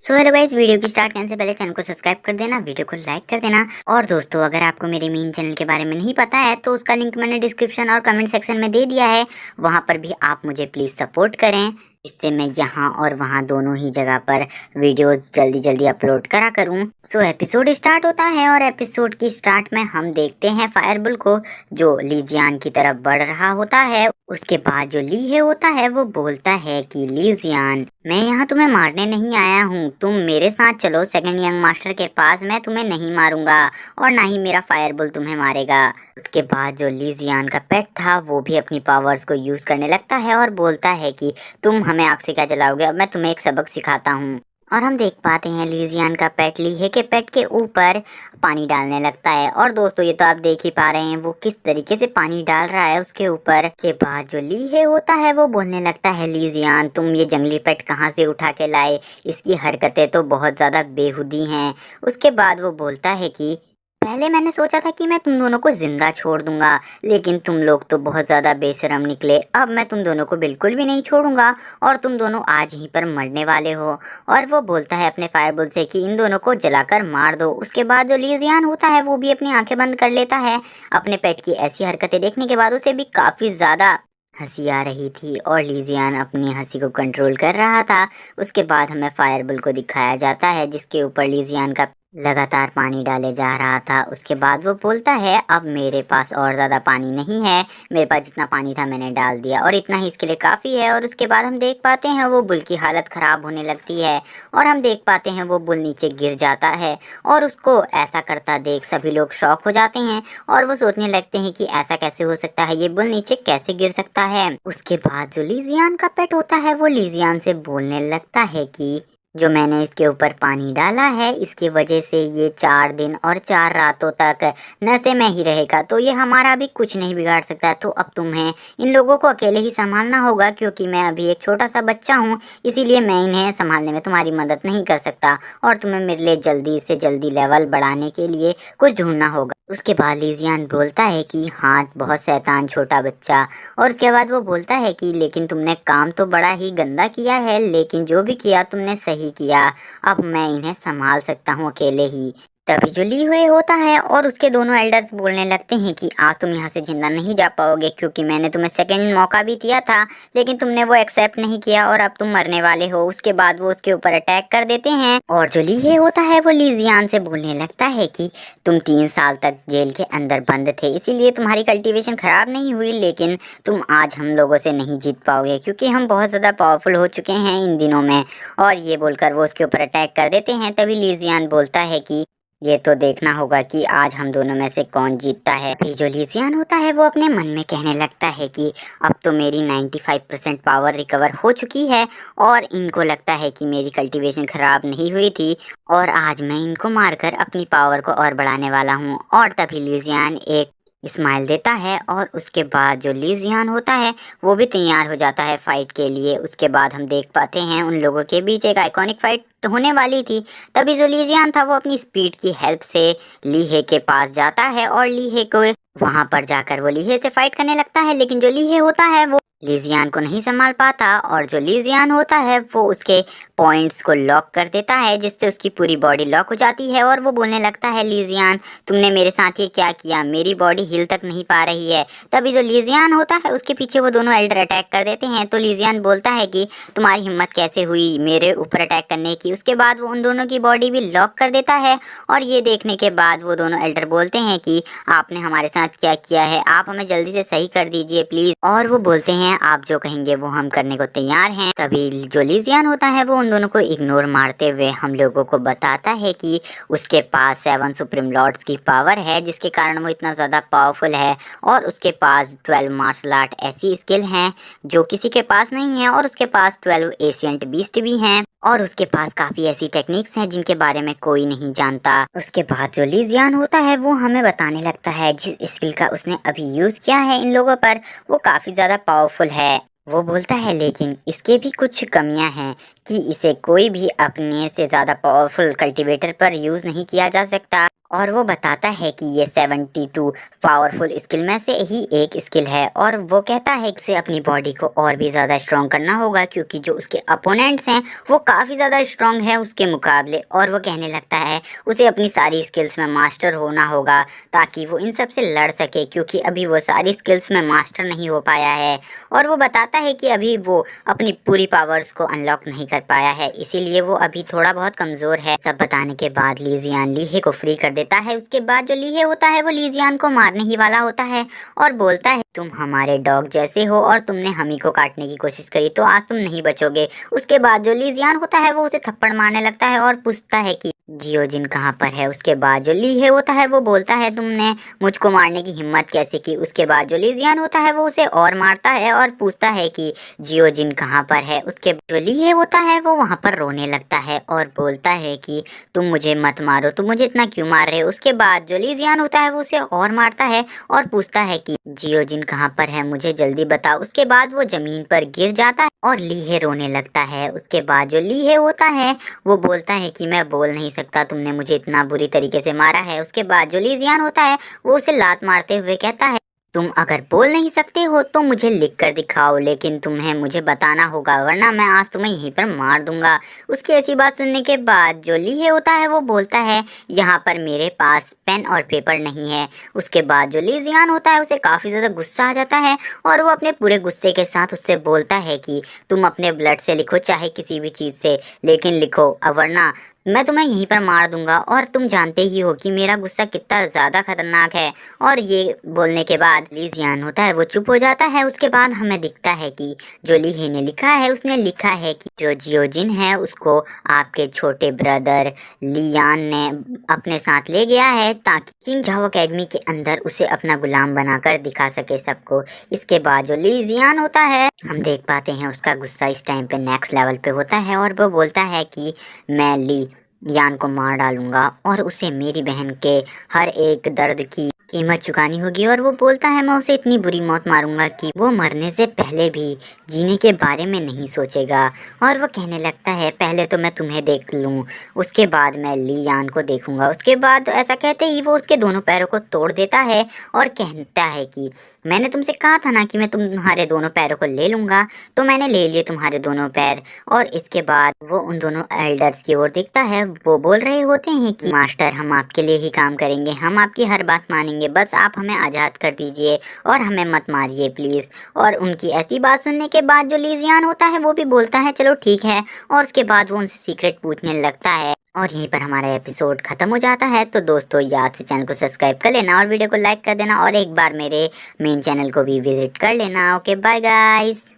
So hello guys, video की start करने से पहले चैनल को सब्सक्राइब कर देना, वीडियो को लाइक कर देना। और दोस्तों, अगर आपको मेरे मेन चैनल के बारे में नहीं पता है तो उसका लिंक मैंने डिस्क्रिप्शन और कमेंट सेक्शन में दे दिया है, वहां पर भी आप मुझे प्लीज़ सपोर्ट करें। इससे मैं यहाँ और वहाँ दोनों ही जगह पर वीडियोस जल्दी जल्दी अपलोड करा करूँ। सो एपिसोड स्टार्ट होता है और एपिसोड की स्टार्ट में हम देखते हैं फायरबुल को, जो लीजियान की तरफ बढ़ रहा होता है। उसके बाद जो लीहे होता है वो बोलता है कि लीजियान, मैं यहाँ तुम्हें मारने नहीं आया हूँ, तुम मेरे साथ चलो सेकंड यंग मास्टर के पास, मैं तुम्हें नहीं मारूंगा और ना ही मेरा फायरबुल तुम्हें मारेगा। उसके बाद जो लीजियान का पेट था वो भी अपनी पावर्स को यूज करने लगता है और बोलता है कि तुम हमें आग से क्या जलाओगे, अब मैं तुम्हें एक सबक सिखाता हूँ। और हम देख पाते हैं लीजियान का पेट लीहे के पेट के ऊपर पानी डालने लगता है। और दोस्तों, ये तो आप देख ही पा रहे हैं वो किस तरीके से पानी डाल रहा है उसके ऊपर। के बाद जो लीहे होता है वो बोलने लगता है, लीजियान तुम ये जंगली पेट कहाँ से उठा के लाए, इसकी हरकतें तो बहुत ज्यादा बेहुदी हैं। उसके बाद वो बोलता है कि पहले मैंने सोचा था कि मैं तुम दोनों को जिंदा छोड़ दूंगा, लेकिन तुम लोग तो बहुत ज्यादा बेशरम निकले, अब मैं तुम दोनों को बिल्कुल भी नहीं छोड़ूंगा और तुम दोनों आज ही पर मरने वाले हो। और वो बोलता है अपने फायरबोल से कि इन दोनों को जलाकर मार दो। उसके बाद जो लीजियान होता है वो भी अपनी आंखें बंद कर लेता है। अपने पेट की ऐसी हरकतें देखने के बाद उसे भी काफी ज्यादा हंसी आ रही थी और लीजियान अपनी हंसी को कंट्रोल कर रहा था। उसके बाद हमें फायरबुल को दिखाया जाता है जिसके ऊपर लीजियान का लगातार पानी डाले जा रहा था। उसके बाद वो बोलता है, अब मेरे पास और ज़्यादा पानी नहीं है, मेरे पास जितना पानी था मैंने डाल दिया और इतना ही इसके लिए काफ़ी है। और उसके बाद हम देख पाते हैं वो बुल की हालत ख़राब होने लगती है और हम देख पाते हैं वो बुल नीचे गिर जाता है। और उसको ऐसा करता देख सभी लोग शॉक हो जाते हैं और वो सोचने लगते हैं कि ऐसा कैसे हो सकता है, ये बुल नीचे कैसे गिर सकता है। उसके बाद जो लीजियान का पेट होता है वो लीजियान से बोलने लगता है कि जो मैंने इसके ऊपर पानी डाला है इसकी वजह से ये 4 दिन और 4 रातों तक नशे में ही रहेगा, तो ये हमारा भी कुछ नहीं बिगाड़ सकता। तो अब तुम्हें इन लोगों को अकेले ही संभालना होगा, क्योंकि मैं अभी एक छोटा सा बच्चा हूँ, इसीलिए मैं इन्हें संभालने में तुम्हारी मदद नहीं कर सकता और तुम्हें मेरे लिए जल्दी से जल्दी लेवल बढ़ाने के लिए कुछ ढूंढना होगा। उसके बाद लीजियान बोलता है कि हाँ, बहुत शैतान छोटा बच्चा। और उसके बाद वो बोलता है कि लेकिन तुमने काम तो बड़ा ही गंदा किया है, लेकिन जो भी किया तुमने सही किया, अब मैं इन्हें संभाल सकता हूँ अकेले ही। तभी जो ली हुए होता है और उसके दोनों एल्डर्स बोलने लगते हैं कि आज तुम यहाँ से जिंदा नहीं जा पाओगे, क्योंकि मैंने तुम्हें सेकंड मौका भी दिया था लेकिन तुमने वो एक्सेप्ट नहीं किया और अब तुम मरने वाले हो। उसके बाद वो उसके ऊपर अटैक कर देते हैं और जो लीहे होता है वो लीजियान से बोलने लगता है कि तुम 3 साल तक जेल के अंदर बंद थे, इसीलिए तुम्हारी कल्टीवेशन खराब नहीं हुई, लेकिन तुम आज हम लोगों से नहीं जीत पाओगे क्योंकि हम बहुत ज़्यादा पावरफुल हो चुके हैं इन दिनों में। और ये बोलकर वो उसके ऊपर अटैक कर देते हैं। तभी लीजियान बोलता है कि ये तो देखना होगा कि आज हम दोनों में से कौन जीतता है। फिर जो लीजियान होता है वो अपने मन में कहने लगता है कि अब तो मेरी 95% पावर रिकवर हो चुकी है और इनको लगता है कि मेरी कल्टीवेशन खराब नहीं हुई थी और आज मैं इनको मारकर अपनी पावर को और बढ़ाने वाला हूँ। और तभी लीजियान एक स्माइल देता है और उसके बाद जो लीजियान होता है वो भी तैयार हो जाता है फाइट के लिए। उसके बाद हम देख पाते हैं उन लोगों के बीच एक आइकॉनिक फाइट होने वाली थी। तभी जो लीजियान था वो अपनी स्पीड की हेल्प से लीहे के पास जाता है और लीहे को वहां पर जाकर वो लीहे से फाइट करने लगता है, लेकिन जो लीहे होता है वो लीजियान को नहीं संभाल पाता और जो लीजियान होता है वो उसके पॉइंट्स को लॉक कर देता है, जिससे उसकी पूरी बॉडी लॉक हो जाती है। और वो बोलने लगता है, लीजियान तुमने मेरे साथ ये क्या किया, मेरी बॉडी हिल तक नहीं पा रही है। तभी जो लीजियान होता है उसके पीछे वो दोनों एल्डर अटैक कर देते हैं। तो लीजियान बोलता है कि तुम्हारी हिम्मत कैसे हुई मेरे ऊपर अटैक करने की। उसके बाद वो उन दोनों की बॉडी भी लॉक कर देता है और ये देखने के बाद वो दोनों एल्डर बोलते हैं कि आपने हमारे साथ क्या किया है, आप हमें जल्दी से सही कर दीजिए प्लीज। और वो बोलते हैं आप जो कहेंगे वो हम करने को तैयार हैं। तभी जो लीजियान होता है वो उन दोनों को इग्नोर मारते हुए हम लोगों को बताता है कि उसके पास 7 सुप्रीम लॉर्ड्स की पावर है, जिसके कारण वो इतना ज़्यादा पावरफुल है। और उसके पास 12 मार्शल आर्ट ऐसी स्किल हैं जो किसी के पास नहीं है। और उसके पास 12 एशियंट बीस्ट भी हैं और उसके पास काफ़ी ऐसी टेक्निक्स हैं जिनके बारे में कोई नहीं जानता। उसके बाद जो लीजियान होता है वो हमें बताने लगता है जिस स्किल का उसने अभी यूज़ किया है इन लोगों पर वो काफ़ी ज़्यादा पावरफुल है। वो बोलता है लेकिन इसके भी कुछ कमियां हैं कि इसे कोई भी अपने से ज़्यादा पावरफुल कल्टीवेटर पर यूज़ नहीं किया जा सकता और वो बताता है कि ये 72 पावरफुल स्किल में से ही एक स्किल है और वो कहता है कि उसे अपनी बॉडी को और भी ज़्यादा स्ट्रॉन्ग करना होगा क्योंकि जो उसके अपोनेंट्स हैं वो काफ़ी ज़्यादा स्ट्रॉन्ग है उसके मुकाबले। और वो कहने लगता है उसे अपनी सारी स्किल्स में मास्टर होना होगा ताकि वो इन सब से लड़ सके क्योंकि अभी वो सारी स्किल्स में मास्टर नहीं हो पाया है। और वो बताता है कि अभी वो अपनी पूरी पावर्स को अनलॉक नहीं कर पाया है, इसीलिए वो अभी थोड़ा बहुत कमज़ोर है। सब बताने के बाद लीजियान लीहे को फ्री कर देता है। उसके बाद जो लीहे होता है वो लीजियान को मारने ही वाला होता है और बोलता है तुम हमारे डॉग जैसे हो और तुमने हम ही को काटने की कोशिश करी तो आज तुम नहीं बचोगे। उसके बाद जो लीजियान होता है वो उसे थप्पड़ मारने लगता है और पूछता है कि जियोजिन कहाँ पर है। उसके बाद जो लीहे होता है वो बोलता है तुमने मुझको मारने की हिम्मत कैसे की। उसके बाद जो लीजियान होता है वो उसे और मारता है और पूछता है कि जियोजिन कहाँ पर है। उसके जो लीहे होता है वो वहाँ पर रोने लगता है और बोलता है कि तुम मुझे मत मारो, तुम मुझे इतना क्यों मार रहे हो। उसके बाद जो लीजियान होता है वो उसे और मारता है और पूछता है कि जियोजिन कहाँ पर है, मुझे जल्दी बताओ। उसके बाद वो जमीन पर गिर जाता है और लीहे रोने लगता है। उसके बाद जो लीहे होता है वो बोलता है कि मैं बोल नहीं सकता, तुमने मुझे इतना बुरी तरीके से मारा है। उसके बाद जो लीजियान होता है वो उसे लात मारते हुए कहता है तुम अगर बोल नहीं सकते हो तो मुझे लिख कर दिखाओ, लेकिन तुम्हें मुझे बताना होगा वरना मैं आज तुम्हें यहीं पर मार दूंगा। उसकी ऐसी बात सुनने के बाद जो लीहे होता है वो बोलता है यहाँ पर मेरे पास पेन और पेपर नहीं है। उसके बाद जो लीजियान होता है उसे काफ़ी ज़्यादा गुस्सा आ जाता है और वो अपने पूरे गुस्से के साथ उससे बोलता है कि तुम अपने ब्लड से लिखो चाहे किसी भी चीज़ से, लेकिन लिखो वरना मैं तुम्हें यहीं पर मार दूंगा। और तुम जानते ही हो कि मेरा गुस्सा कितना ज़्यादा खतरनाक है। और ये बोलने के बाद लीजियान होता है वो चुप हो जाता है। उसके बाद हमें दिखता है कि जो लीहे ने लिखा है उसने लिखा है कि जो जियोजिन है उसको आपके छोटे ब्रदर लियान ने अपने साथ ले गया है ताकि किंग जाओ अकेडमी के अंदर उसे अपना गुलाम बनाकर दिखा सके सबको। इसके बाद जो लीजियान होता है हम देख पाते हैं उसका गुस्सा इस टाइम पे नेक्स्ट लेवल पे होता है और वो बोलता है कि मैं ली यान को मार डालूंगा और उसे मेरी बहन के हर एक दर्द की कीमत चुकानी होगी। और वो बोलता है मैं उसे इतनी बुरी मौत मारूंगा कि वो मरने से पहले भी जीने के बारे में नहीं सोचेगा। और वो कहने लगता है पहले तो मैं तुम्हें देख लूँ उसके बाद मैं ली यान को देखूंगा। उसके बाद ऐसा कहते ही वो उसके दोनों पैरों को तोड़ देता है और कहता है कि मैंने तुमसे कहा था ना कि मैं तुम्हारे दोनों पैरों को ले लूँगा, तो मैंने ले लिए तुम्हारे दोनों पैर। और इसके बाद वो उन दोनों एल्डर्स की ओर देखता है, वो बोल रहे होते हैं कि मास्टर हम आपके लिए ही काम करेंगे, हम आपकी हर बात मानेंगे, बस आप हमें आज़ाद कर दीजिए और हमें मत मारिए प्लीज़। और उनकी ऐसी बात सुनने के बाद जो लीजियान होता है वो भी बोलता है चलो ठीक है। और उसके बाद वो उनसे सीक्रेट पूछने लगता है और यहीं पर हमारा एपिसोड खत्म हो जाता है। तो दोस्तों याद से चैनल को सब्सक्राइब कर लेना और वीडियो को लाइक कर देना और एक बार मेरे मेन चैनल को भी विजिट कर लेना। Okay bye guys.